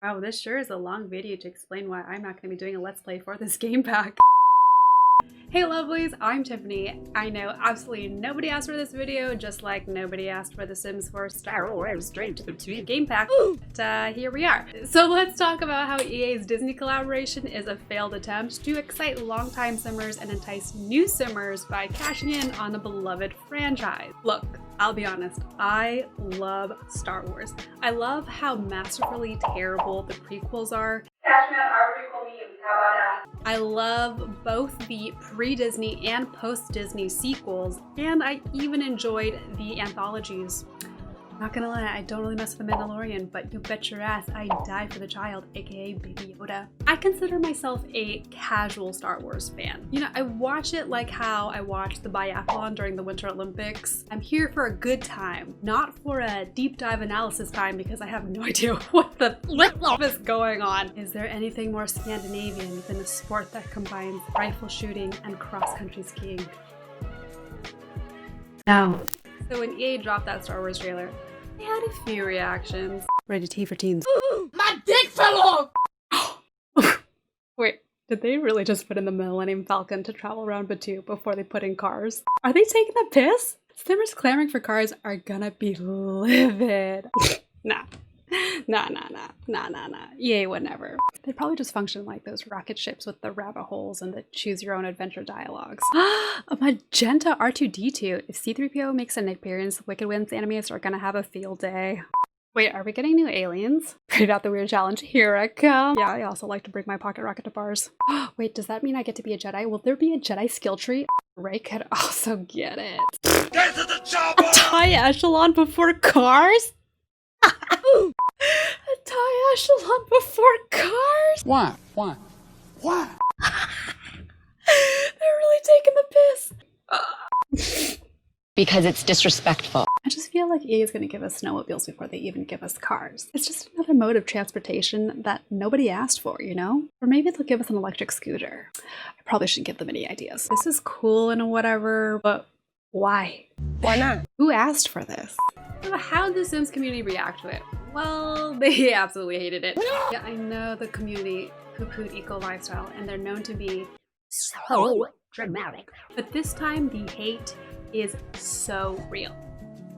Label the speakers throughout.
Speaker 1: Wow, this sure is a long video to explain why I'm not going to be doing a Let's Play for this game pack. Hey lovelies, I'm Tiffany. I know absolutely nobody asked for this video, just like nobody asked for The Sims 4 Star Wars straight to the game pack. But here we are. So let's talk about how EA's Disney collaboration is a failed attempt to excite longtime Simmers and entice new Simmers by cashing in on a beloved franchise. Look, I'll be honest, I love Star Wars. I love how masterfully terrible the prequels are. Cash me on our prequel memes, how about that? I love both the pre-Disney and post-Disney sequels, and I even enjoyed the anthologies. Not gonna lie, I don't really mess with The Mandalorian, but you bet your ass I die for the child, aka Baby Yoda. I consider myself a casual Star Wars fan. You know, I watch it like how I watched the biathlon during the Winter Olympics. I'm here for a good time, not for a deep dive analysis time because I have no idea what the flip-flop is going on. Is there anything more Scandinavian than a sport that combines rifle shooting and cross-country skiing? No. So when EA dropped that Star Wars trailer, I had a few reactions. Rated T for teens.
Speaker 2: My dick fell off!
Speaker 1: Wait, did they really just put in the Millennium Falcon to travel around Batuu before they put in cars? Are they taking the piss? Simmers clamoring for cars are gonna be livid. Nah. Nah. EA would never. They'd probably just function like those rocket ships with the rabbit holes and the choose your own adventure dialogues. A magenta R2-D2. If C-3PO makes an appearance, Wicked Wind's enemies are gonna have a field day. Wait, are we getting new aliens? Great out the weird challenge. Here I come. Yeah, I also like to bring my pocket rocket to bars. Wait, does that mean I get to be a Jedi? Will there be a Jedi skill tree? Ray could also get it.
Speaker 2: Get to the chopper!
Speaker 1: A TIE echelon before cars? A TIE echelon before cars?
Speaker 2: Why?
Speaker 1: They're really taking the piss.
Speaker 3: Because it's disrespectful.
Speaker 1: I just feel like EA is going to give us snowmobiles before they even give us cars. It's just another mode of transportation that nobody asked for, you know? Or maybe they'll give us an electric scooter. I probably shouldn't give them any ideas. This is cool and whatever, but why?
Speaker 3: Why not?
Speaker 1: Who asked for this? So how did the Sims community react to it? Well, they absolutely hated it. Yeah, I know the community poo-pooed eco-lifestyle, and they're known to be so dramatic. But this time, the hate is so real.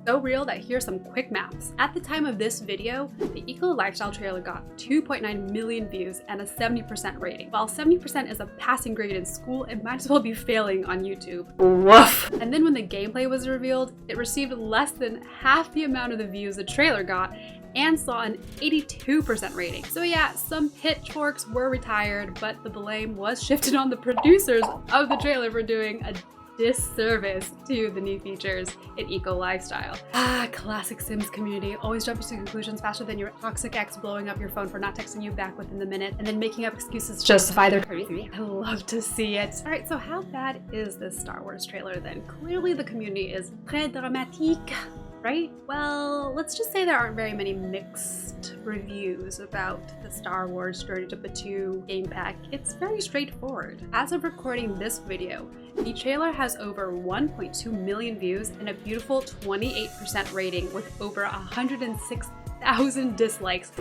Speaker 1: So real that here's some quick maths. At the time of this video, the eco-lifestyle trailer got 2.9 million views and a 70% rating. While 70% is a passing grade in school, it might as well be failing on YouTube. Woof! And then when the gameplay was revealed, it received less than half the amount of the views the trailer got and saw an 82% rating. So yeah, some pitchforks were retired, but the blame was shifted on the producers of the trailer for doing a disservice to the new features in eco-lifestyle. Classic Sims community, always jumping to conclusions faster than your toxic ex blowing up your phone for not texting you back within the minute and then making up excuses to justify their crazy. I love to see it. Alright, so how bad is this Star Wars trailer then? Clearly the community is très dramatique, right? Well, let's just say there aren't very many mixed reviews about the Star Wars Journey to Batuu game pack. It's very straightforward. As of recording this video, the trailer has over 1.2 million views and a beautiful 28% rating with over 106,000 dislikes.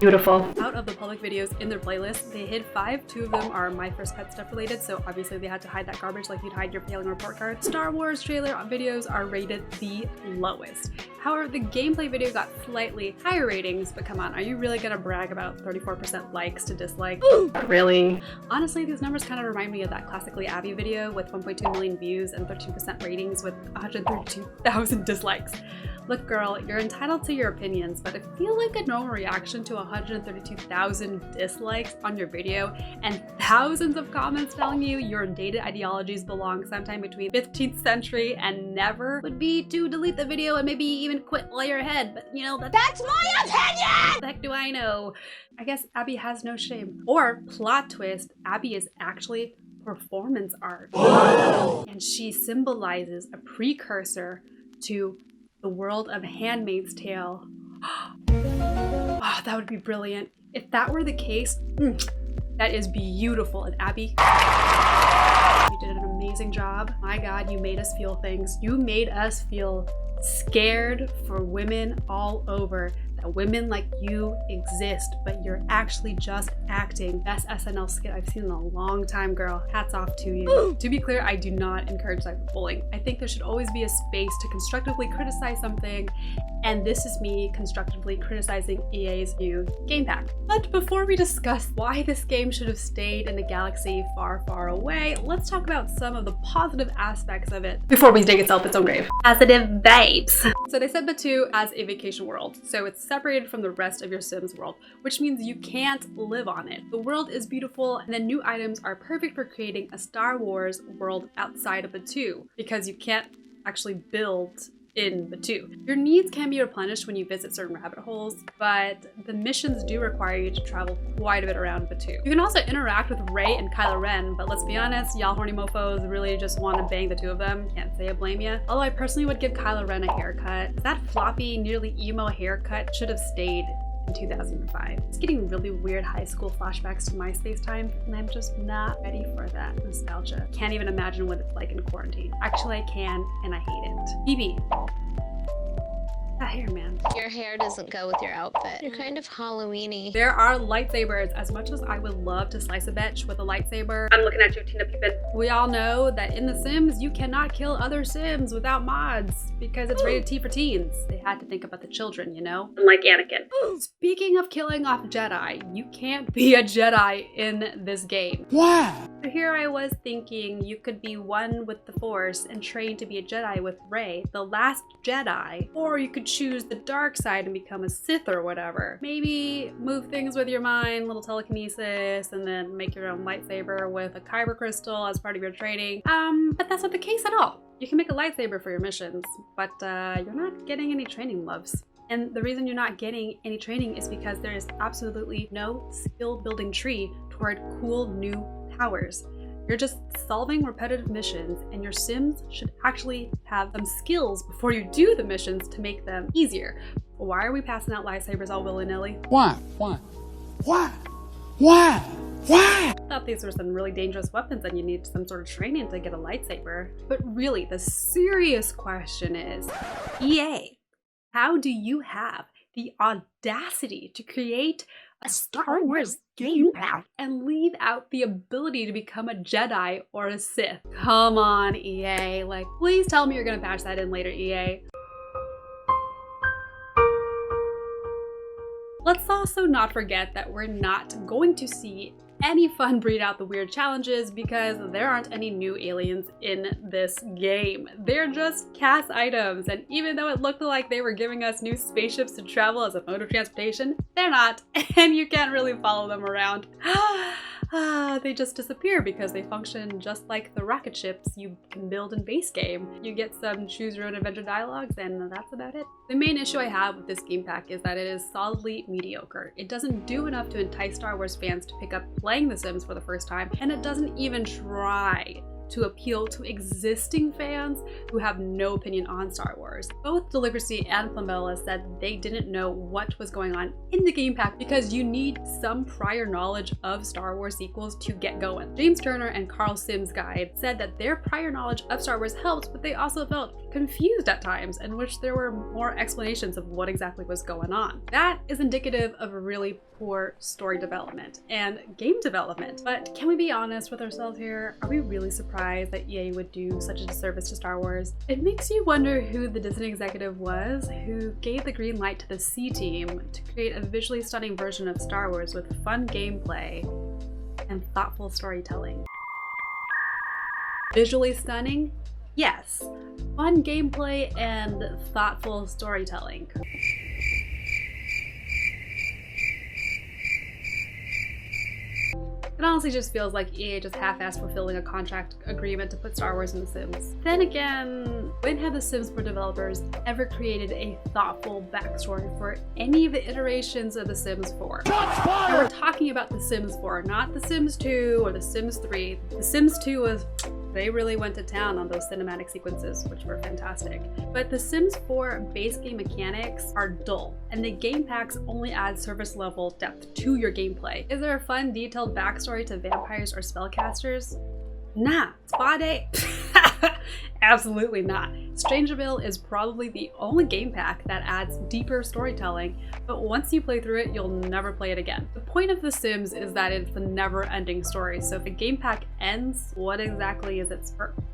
Speaker 1: Beautiful. Out of the public videos in their playlist, they hid 5. 2 of them are My First Pet stuff related, so obviously they had to hide that garbage like you'd hide your failing report card. Star Wars trailer videos are rated the lowest. However, the gameplay video got slightly higher ratings, but come on, are you really gonna brag about 34% likes to dislike? Really? Honestly, these numbers kind of remind me of that classically Abby video with 1.2 million views and 13% ratings with 132,000 dislikes. Look girl, you're entitled to your opinions, but I feel like a normal reaction to 132,000 dislikes on your video and thousands of comments telling you your dated ideologies belong sometime between 15th century and never would be to delete the video and maybe even quit while you're ahead, but you know, that's my opinion! What the heck do I know? I guess Abby has no shame. Or, plot twist, Abby is actually performance art. Whoa. And she symbolizes a precursor to the world of Handmaid's Tale. Oh, that would be brilliant. If that were the case, that is beautiful. And Abby, you did an amazing job. My God, you made us feel things. You made us feel scared for women all over. that women like you exist, but you're actually just acting. Best SNL skit I've seen in a long time, girl. Hats off to you. To be clear, I do not encourage cyberbullying. I think there should always be a space to constructively criticize something, and this is me constructively criticizing EA's new game pack. But before we discuss why this game should have stayed in a galaxy far, far away, let's talk about some of the positive aspects of it before we dig itself its own grave. Positive vibes. So they said Batuu as a vacation world, so it's separated from the rest of your Sims world, which means you can't live on it. The world is beautiful, and the new items are perfect for creating a Star Wars world outside of Batuu, because you can't actually build in Batuu. Your needs can be replenished when you visit certain rabbit holes, but the missions do require you to travel quite a bit around Batuu. You can also interact with Rey and Kylo Ren, but let's be honest, y'all horny mofos really just want to bang the two of them. Can't say I blame ya. Although I personally would give Kylo Ren a haircut. That floppy, nearly emo haircut should have stayed in 2005. It's getting really weird high school flashbacks to MySpace time, and I'm just not ready for that nostalgia. Can't even imagine what it's like in quarantine. Actually, I can, and I hate it. BB. That hair, man.
Speaker 4: Your hair doesn't go with your outfit. You're kind of Halloween-y.
Speaker 1: There are lightsabers. As much as I would love to slice a bitch with a lightsaber, I'm looking at you, Tina Pippin. We all know that in The Sims, you cannot kill other Sims without mods because it's rated T for teens. They had to think about the children, you know? Unlike Anakin. Speaking of killing off Jedi, you can't be a Jedi in this game.
Speaker 2: Why?
Speaker 1: So here I was thinking you could be one with the Force and train to be a Jedi with Rey, the last Jedi, or you could choose the dark side and become a Sith or whatever. Maybe move things with your mind, little telekinesis, and then make your own lightsaber with a kyber crystal as part of your training. But that's not the case at all. You can make a lightsaber for your missions, but you're not getting any training loves. And the reason you're not getting any training is because there is absolutely no skill building tree toward cool new powers. You're just solving repetitive missions, and your Sims should actually have some skills before you do the missions to make them easier. Why are we passing out lightsabers all willy-nilly?
Speaker 2: Why? Why? Why? Why? Why?
Speaker 1: I thought these were some really dangerous weapons and you need some sort of training to get a lightsaber. But really, the serious question is, EA, how do you have the audacity to create a Star Wars game pack and leave out the ability to become a Jedi or a Sith? Come on, EA. Like, please tell me you're gonna patch that in later, EA. Let's also not forget that we're not going to see any fun breed out the weird challenges because there aren't any new aliens in this game. They're just cast items, and even though it looked like they were giving us new spaceships to travel as a mode of transportation, they're not, and you can't really follow them around. They just disappear because they function just like the rocket ships you can build in base game. You get some choose your own adventure dialogues, and that's about it. The main issue I have with this game pack is that it is solidly mediocre. It doesn't do enough to entice Star Wars fans to pick up playing The Sims for the first time, and it doesn't even try to appeal to existing fans who have no opinion on Star Wars. Both Delivery and Plambella said they didn't know what was going on in the game pack because you need some prior knowledge of Star Wars sequels to get going. James Turner and Carl Sims Guide said that their prior knowledge of Star Wars helped, but they also felt confused at times, in which there were more explanations of what exactly was going on. That is indicative of a really poor story development and game development. But can we be honest with ourselves here? Are we really surprised that EA would do such a disservice to Star Wars? It makes you wonder who the Disney executive was who gave the green light to the C team to create a visually stunning version of Star Wars with fun gameplay and thoughtful storytelling. Visually stunning? Yes. Fun gameplay and thoughtful storytelling. It honestly just feels like EA just half-assed fulfilling a contract agreement to put Star Wars in The Sims. Then again, when have The Sims 4 developers ever created a thoughtful backstory for any of the iterations of The Sims 4? And we're talking about The Sims 4, not The Sims 2 or The Sims 3. The Sims 2 was... they really went to town on those cinematic sequences, which were fantastic. But The Sims 4 base game mechanics are dull, and the game packs only add surface level depth to your gameplay. Is there a fun, detailed backstory to vampires or spellcasters? Nah. Spa day? Absolutely not. Strangerville is probably the only game pack that adds deeper storytelling, but once you play through it, you'll never play it again. The point of The Sims is that it's a never-ending story, so if a game pack ends, what exactly is its purpose?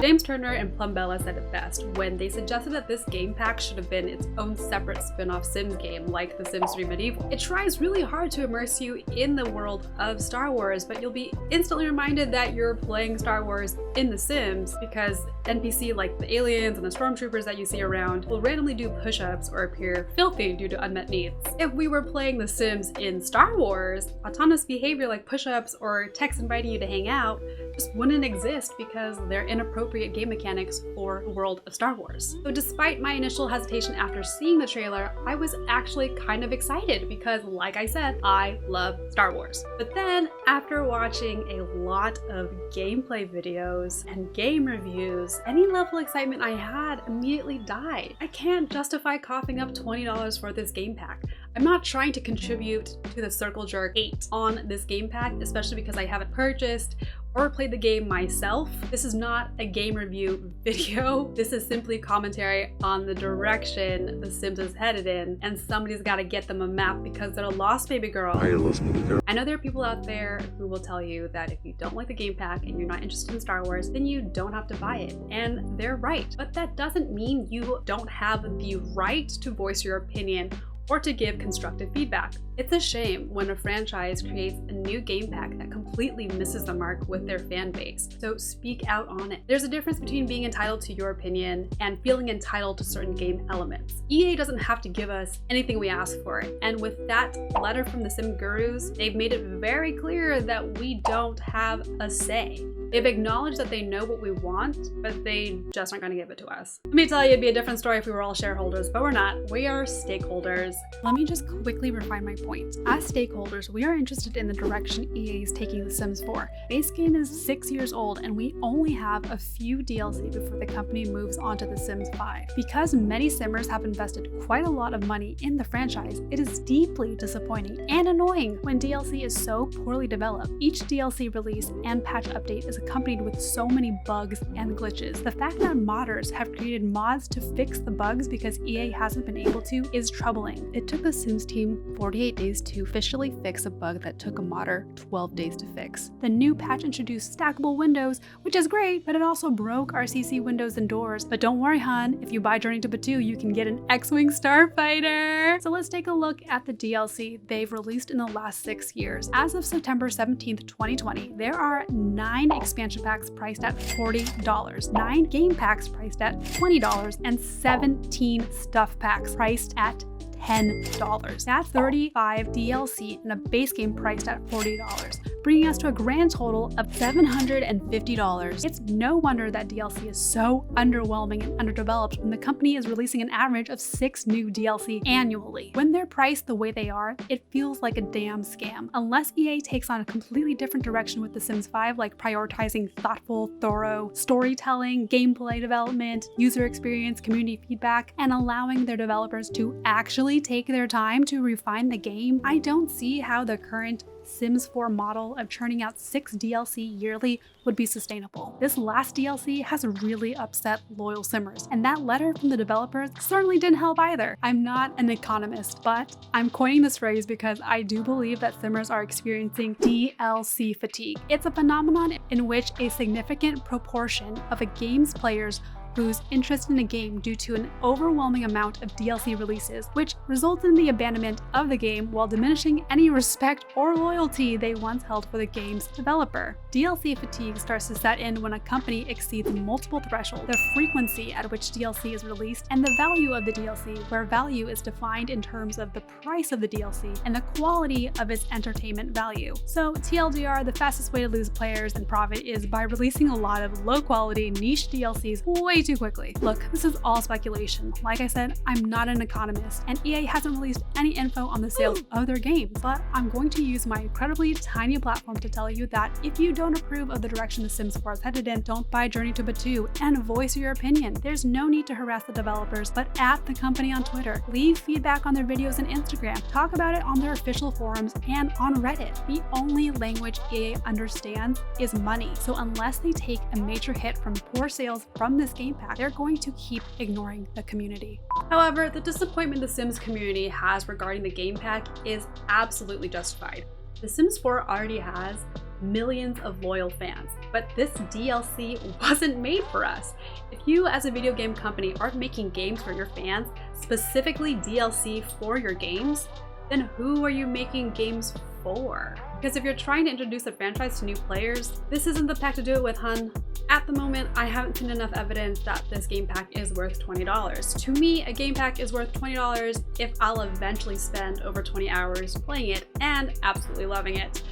Speaker 1: James Turner and Plumbella said it best when they suggested that this game pack should have been its own separate spin-off Sims game like The Sims 3 Medieval. It tries really hard to immerse you in the world of Star Wars, but you'll be instantly reminded that you're playing Star Wars in The Sims because NPC like the aliens and the stormtroopers that you see around will randomly do push-ups or appear filthy due to unmet needs. If we were playing The Sims in Star Wars, autonomous behavior like push-ups or text inviting you to hang out just wouldn't exist because they're inappropriate game mechanics for the world of Star Wars. So despite my initial hesitation after seeing the trailer, I was actually kind of excited because, like I said, I love Star Wars. But then after watching a lot of gameplay videos and game reviews, any level of excitement I had immediately died. I can't justify coughing up $20 for this game pack. I'm not trying to contribute to the Circle Jerk 8 on this game pack, especially because I haven't purchased or played the game myself. This is not a game review video. This is simply commentary on the direction The Sims is headed in, and somebody's gotta get them a map because they're a lost baby girl. I know there are people out there who will tell you that if you don't like the game pack and you're not interested in Star Wars, then you don't have to buy it. And they're right. But that doesn't mean you don't have the right to voice your opinion or to give constructive feedback. It's a shame when a franchise creates a new game pack that completely misses the mark with their fan base. So speak out on it. There's a difference between being entitled to your opinion and feeling entitled to certain game elements. EA doesn't have to give us anything we ask for. And with that letter from the Sim Gurus, they've made it very clear that we don't have a say. They've acknowledged that they know what we want, but they just aren't gonna give it to us. Let me tell you, it'd be a different story if we were all shareholders, but we're not. We are stakeholders. Let me just quickly refine my point. As stakeholders, we are interested in the direction EA is taking The Sims 4. Base game is 6 years old, and we only have a few DLC before the company moves on to The Sims 5. Because many Simmers have invested quite a lot of money in the franchise, it is deeply disappointing and annoying when DLC is so poorly developed. Each DLC release and patch update is accompanied with so many bugs and glitches. The fact that modders have created mods to fix the bugs because EA hasn't been able to is troubling. It took the Sims team 48 days to officially fix a bug that took a modder 12 days to fix. The new patch introduced stackable windows, which is great, but it also broke RCC windows and doors. But don't worry, hon, if you buy Journey to Batuu, you can get an X-Wing Starfighter! So let's take a look at the DLC they've released in the last 6 years. As of September 17th, 2020, there are 9 expansion packs priced at $40, 9 game packs priced at $20, and 17 stuff packs priced at $10. That's 35 DLC and a base game priced at $40, bringing us to a grand total of $750. It's no wonder that DLC is so underwhelming and underdeveloped when the company is releasing an average of 6 new DLC annually. When they're priced the way they are, it feels like a damn scam. Unless EA takes on a completely different direction with The Sims 5, like prioritizing thoughtful, thorough storytelling, gameplay development, user experience, community feedback, and allowing their developers to actually take their time to refine the game, I don't see how the current Sims 4 model of churning out 6 DLC yearly would be sustainable. This last DLC has really upset loyal Simmers, and that letter from the developers certainly didn't help either. I'm not an economist, but I'm coining this phrase because I do believe that Simmers are experiencing DLC fatigue. It's a phenomenon in which a significant proportion of a game's players lose interest in a game due to an overwhelming amount of DLC releases, which results in the abandonment of the game while diminishing any respect or loyalty they once held for the game's developer. DLC fatigue starts to set in when a company exceeds multiple thresholds: the frequency at which DLC is released and the value of the DLC, where value is defined in terms of the price of the DLC and the quality of its entertainment value. So TLDR, the fastest way to lose players and profit is by releasing a lot of low quality niche DLCs way too quickly. Look, this is all speculation. Like I said, I'm not an economist, and EA hasn't released any info on the sales of their games, but I'm going to use my incredibly tiny platform to tell you that if you don't approve of the direction The Sims 4 is headed in, don't buy Journey to Batuu and voice your opinion. There's no need to harass the developers, but at the company on Twitter. Leave feedback on their videos and Instagram. Talk about it on their official forums and on Reddit. The only language EA understands is money, so unless they take a major hit from poor sales from this game pack, they're going to keep ignoring the community. However, the disappointment the Sims community has regarding the game pack is absolutely justified. The Sims 4 already has millions of loyal fans, but this DLC wasn't made for us. If you as a video game company aren't making games for your fans, specifically DLC for your games, then who are you making games for? Because if you're trying to introduce a franchise to new players, this isn't the pack to do it with, hun. At the moment, I haven't seen enough evidence that this game pack is worth $20. To me, a game pack is worth $20 if I'll eventually spend over 20 hours playing it and absolutely loving it,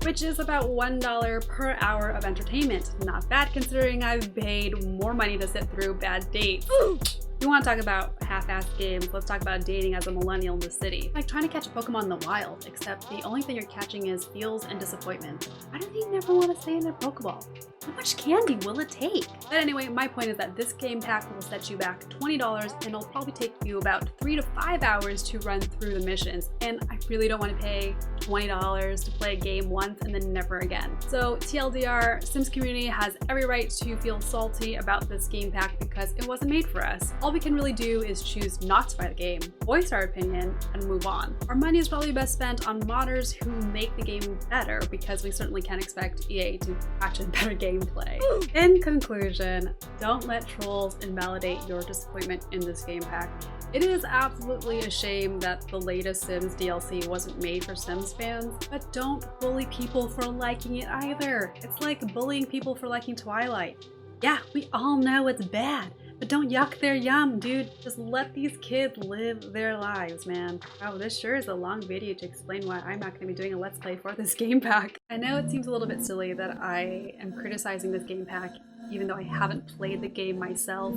Speaker 1: which is about $1 per hour of entertainment. Not bad considering I've paid more money to sit through bad dates. You want to talk about half-assed games, let's talk about dating as a millennial in the city. Like trying to catch a Pokemon in the wild, except the only thing you're catching is feels and disappointment. Why do they never want to stay in their Pokeball? How much candy will it take? But anyway, my point is that this game pack will set you back $20 and it'll probably take you about 3 to 5 hours to run through the missions. And I really don't want to pay $20 to play a game once and then never again. So TLDR, Sims community has every right to feel salty about this game pack because it wasn't made for us. All we can really do is choose not to buy the game, voice our opinion, and move on. Our money is probably best spent on modders who make the game better because we certainly can't expect EA to patch in better gameplay. In conclusion, don't let trolls invalidate your disappointment in this game pack. It is absolutely a shame that the latest Sims DLC wasn't made for Sims fans, but don't bully people for liking it either. It's like bullying people for liking Twilight. Yeah, we all know it's bad, but don't yuck their yum, dude. Just let these kids live their lives, man. Wow, this sure is a long video to explain why I'm not going to be doing a Let's Play for this game pack. I know it seems a little bit silly that I am criticizing this game pack, even though I haven't played the game myself.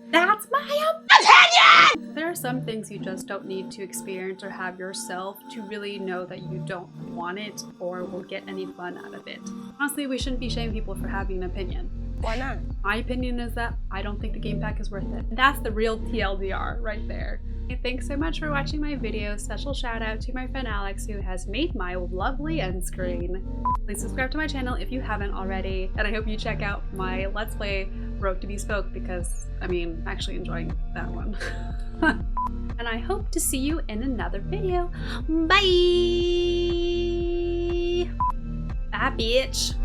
Speaker 1: That's my opinion! There are some things you just don't need to experience or have yourself to really know that you don't want it or will get any fun out of it. Honestly, we shouldn't be shaming people for having an opinion.
Speaker 3: Why not?
Speaker 1: My opinion is that I don't think the game pack is worth it. That's the real TLDR right there. Okay, thanks so much for watching my video. Special shout out to my friend Alex who has made my lovely end screen. Please subscribe to my channel if you haven't already, and I hope you check out my Let's Play Road to Bespoke because, I mean, I'm actually enjoying that one. And I hope to see you in another video. Bye! Bye, bitch!